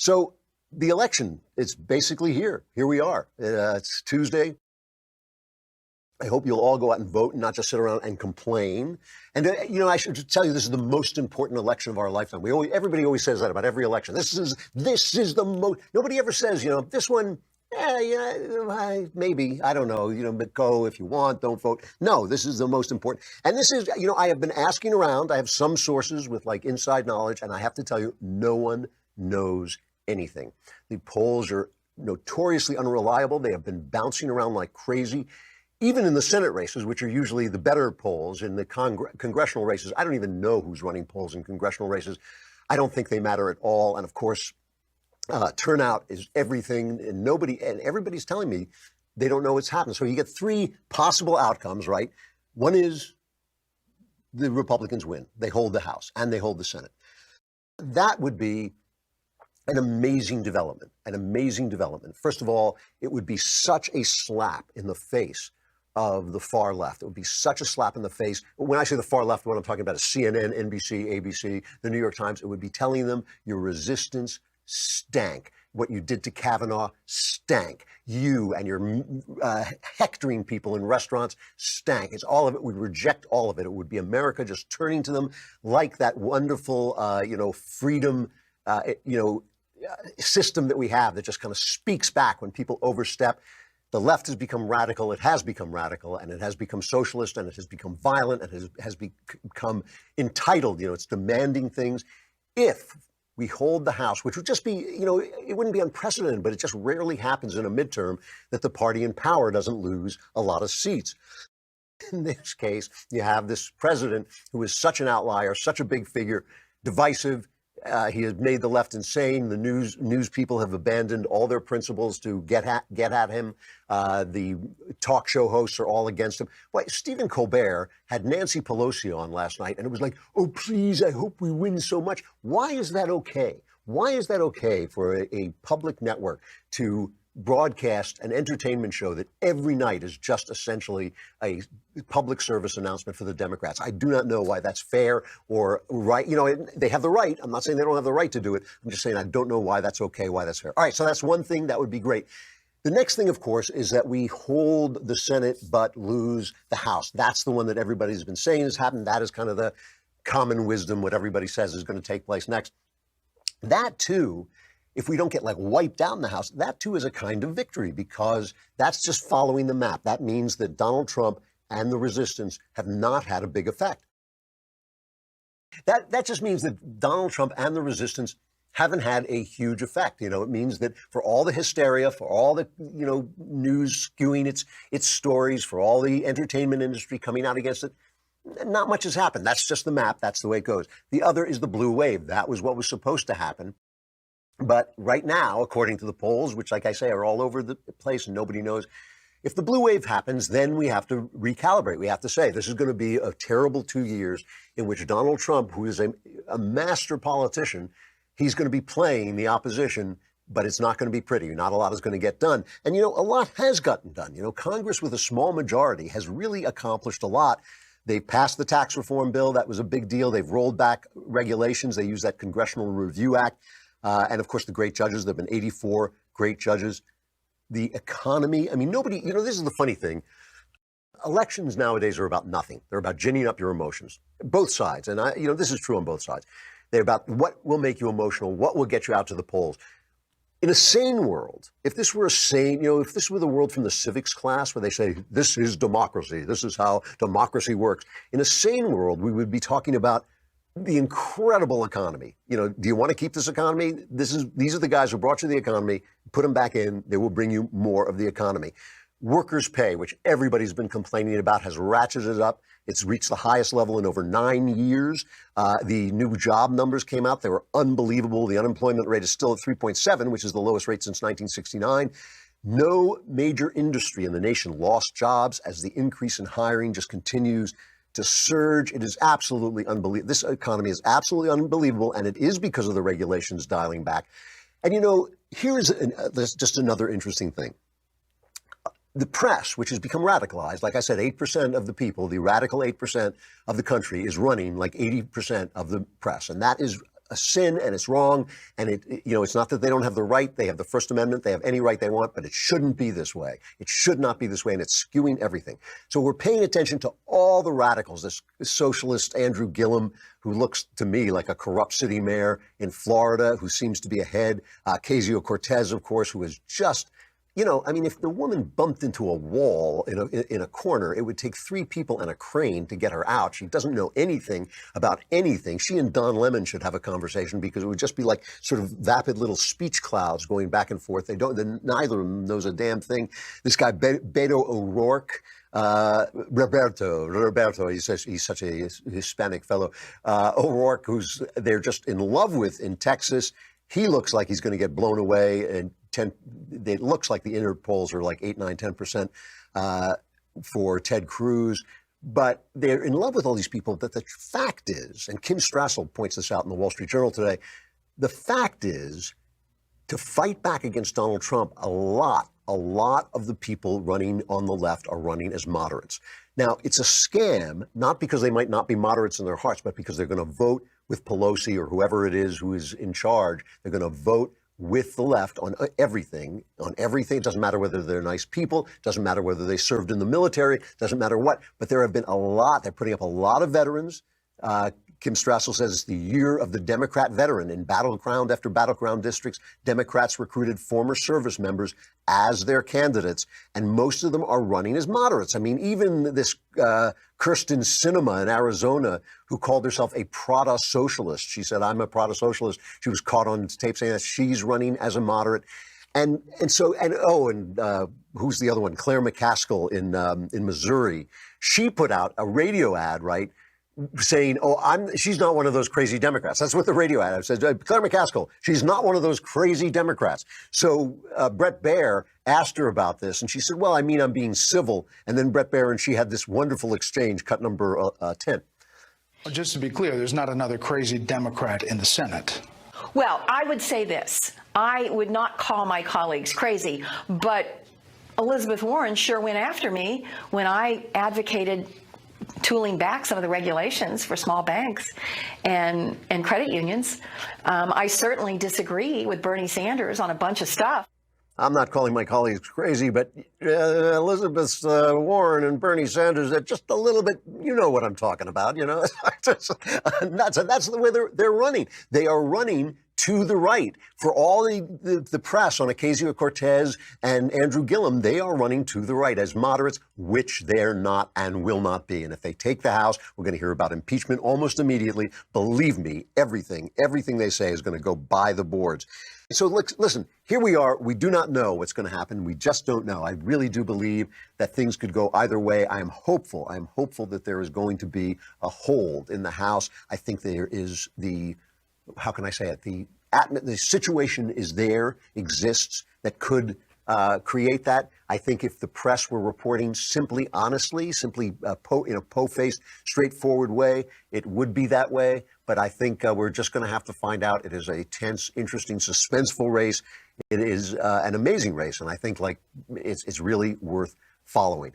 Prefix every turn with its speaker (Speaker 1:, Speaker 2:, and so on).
Speaker 1: So the election, it's basically here. Here we are. It's Tuesday. I hope you'll all go out and vote and not just sit around and complain. And, I should tell you, this is the most important election of our lifetime. Everybody always says that about every election. This is the most, nobody ever says, this one, maybe, I don't know, but go if you want, don't vote. No, this is the most important. And this is, I have been asking around. I have some sources with like inside knowledge, and I have to tell you, no one knows anything. The polls are notoriously unreliable. They have been bouncing around like crazy. Even in the Senate races, which are usually the better polls, in the congressional races, I don't even know who's running polls in congressional races. I don't think they matter at all. And of course, turnout is everything, and everybody's telling me they don't know what's happened. So you get three possible outcomes, right? One is the Republicans win. They hold the House and they hold the Senate. That would be an amazing development, First of all, it would be such a slap in the face of the far left. It would be such a slap in the face. When I say the far left, what I'm talking about is CNN, NBC, ABC, the New York Times. It would be telling them your resistance stank. What you did to Kavanaugh stank. You and your hectoring people in restaurants stank. It's all of it. We'd reject all of it. It would be America just turning to them like that wonderful, freedom, system that we have that just kind of speaks back when people overstep. The left has become radical. It has become radical, and it has become socialist, and it has become violent, and it has become entitled. It's demanding things. If we hold the House, which would just be, it wouldn't be unprecedented, but it just rarely happens in a midterm that the party in power doesn't lose a lot of seats. In this case, you have this president who is such an outlier, such a big figure, divisive. He has made the left insane. The news people have abandoned all their principles to get at him. The talk show hosts are all against him. Well, Stephen Colbert had Nancy Pelosi on last night, and it was like, oh, please, I hope we win so much. Why is that okay? Why is that okay for a public network to broadcast an entertainment show that every night is just essentially a public service announcement for the Democrats? I do not know why that's fair or right. They have the right. I'm not saying they don't have the right to do it. I'm just saying I don't know why that's okay, why that's fair. All right, so that's one thing that would be great. The next thing, of course, is that we hold the Senate but lose the House. That's the one that everybody's been saying has happened. That is kind of the common wisdom, what everybody says is going to take place next. That, too, if we don't get wiped out in the House, that too is a kind of victory, because that's just following the map. That means that Donald Trump and the resistance have not had a big effect. That just means that Donald Trump and the resistance haven't had a huge effect. It means that for all the hysteria, for all the, news skewing its stories, for all the entertainment industry coming out against it, not much has happened. That's just the map. That's the way it goes. The other is the blue wave. That was what was supposed to happen. But right now, according to the polls, which, like I say, are all over the place and nobody knows, if the blue wave happens, then we have to recalibrate. We have to say this is going to be a terrible 2 years in which Donald Trump, who is a master politician, he's going to be playing the opposition, but it's not going to be pretty. Not a lot is going to get done. And, a lot has gotten done. Congress with a small majority has really accomplished a lot. They passed the tax reform bill. That was a big deal. They've rolled back regulations. They used that Congressional Review Act. And of course, the great judges. There have been 84 great judges. The economy. I mean, nobody, this is the funny thing. Elections nowadays are about nothing. They're about ginning up your emotions. Both sides. And this is true on both sides. They're about what will make you emotional, what will get you out to the polls. In a sane world, if this were if this were the world from the civics class where they say, this is democracy, this is how democracy works. In a sane world, we would be talking about the incredible economy. Do you want to keep this economy? These are the guys who brought you the economy. Put them back in. They will bring you more of the economy. Workers' pay, which everybody's been complaining about, has ratcheted up. It's reached the highest level in over 9 years. The new job numbers came out. They were unbelievable. The unemployment rate is still at 3.7, which is the lowest rate since 1969. No major industry in the nation lost jobs as the increase in hiring just continues to surge. It is absolutely unbelievable. This economy is absolutely unbelievable, and it is because of the regulations dialing back. And here's just another interesting thing. The press, which has become radicalized, like I said, 8% of the people, the radical 8% of the country is running like 80% of the press. And that is a sin and it's wrong. And it's not that they don't have the right. They have the First Amendment. They have any right they want, but it shouldn't be this way. It should not be this way. And it's skewing everything. So we're paying attention to all the radicals. This socialist Andrew Gillum, who looks to me like a corrupt city mayor in Florida, who seems to be ahead. Ocasio-Cortez, of course, who is just, if the woman bumped into a wall in a corner, it would take 3 people and a crane to get her out. She doesn't know anything about anything. She and Don Lemon should have a conversation, because it would just be like sort of vapid little speech clouds going back and forth. Neither of them knows a damn thing. This guy, Beto O'Rourke, Roberto, he says he's such a Hispanic fellow. O'Rourke, who's they're just in love with in Texas. He looks like he's going to get blown away, and it looks like the inner polls are like 8, 9, 10% for Ted Cruz. But they're in love with all these people. That the fact is, and Kim Strassel points this out in the Wall Street Journal today, the fact is, to fight back against Donald Trump, a lot of the people running on the left are running as moderates. Now, it's a scam, not because they might not be moderates in their hearts, but because they're going to vote with Pelosi or whoever it is who is in charge. They're going to vote with the left on everything, It doesn't matter whether they're nice people, doesn't matter whether they served in the military, doesn't matter what. But there have been they're putting up a lot of veterans. Kim Strassel says it's the year of the Democrat veteran. In battleground after battleground districts, Democrats recruited former service members as their candidates, and most of them are running as moderates. I mean, even this Kirsten Sinema in Arizona, who called herself a Prada-socialist. She said, I'm a Prada-socialist. She was caught on tape saying that she's running as a moderate. And who's the other one? Claire McCaskill in Missouri. She put out a radio ad, right, saying, she's not one of those crazy Democrats. That's what the radio ad says. Claire McCaskill, she's not one of those crazy Democrats. So Bret Baier asked her about this, and she said, well, I'm being civil. And then Bret Baier and she had this wonderful exchange, cut number 10.
Speaker 2: Well, just to be clear, there's not another crazy Democrat in the Senate.
Speaker 3: Well, I would say this. I would not call my colleagues crazy, but Elizabeth Warren sure went after me when I advocated tooling back some of the regulations for small banks and credit unions. I certainly disagree with Bernie Sanders on a bunch of stuff.
Speaker 1: I'm not calling my colleagues crazy, but Elizabeth Warren and Bernie Sanders, they're just a little bit, you know what I'm talking about, That's the way they're running. They are running to the right. For all the press on Ocasio-Cortez and Andrew Gillum, they are running to the right as moderates, which they're not and will not be. And if they take the House, we're going to hear about impeachment almost immediately. Believe me, everything they say is going to go by the boards. So listen, here we are. We do not know what's going to happen. We just don't know. I really do believe that things could go either way. I am hopeful. That there is going to be a hold in the House. I think there is how can I say it? The situation exists that could create that. I think if the press were reporting simply honestly, in a po-faced, straightforward way, it would be that way. But I think we're just going to have to find out. It is a tense, interesting, suspenseful race. It is an amazing race, and I think it's really worth following.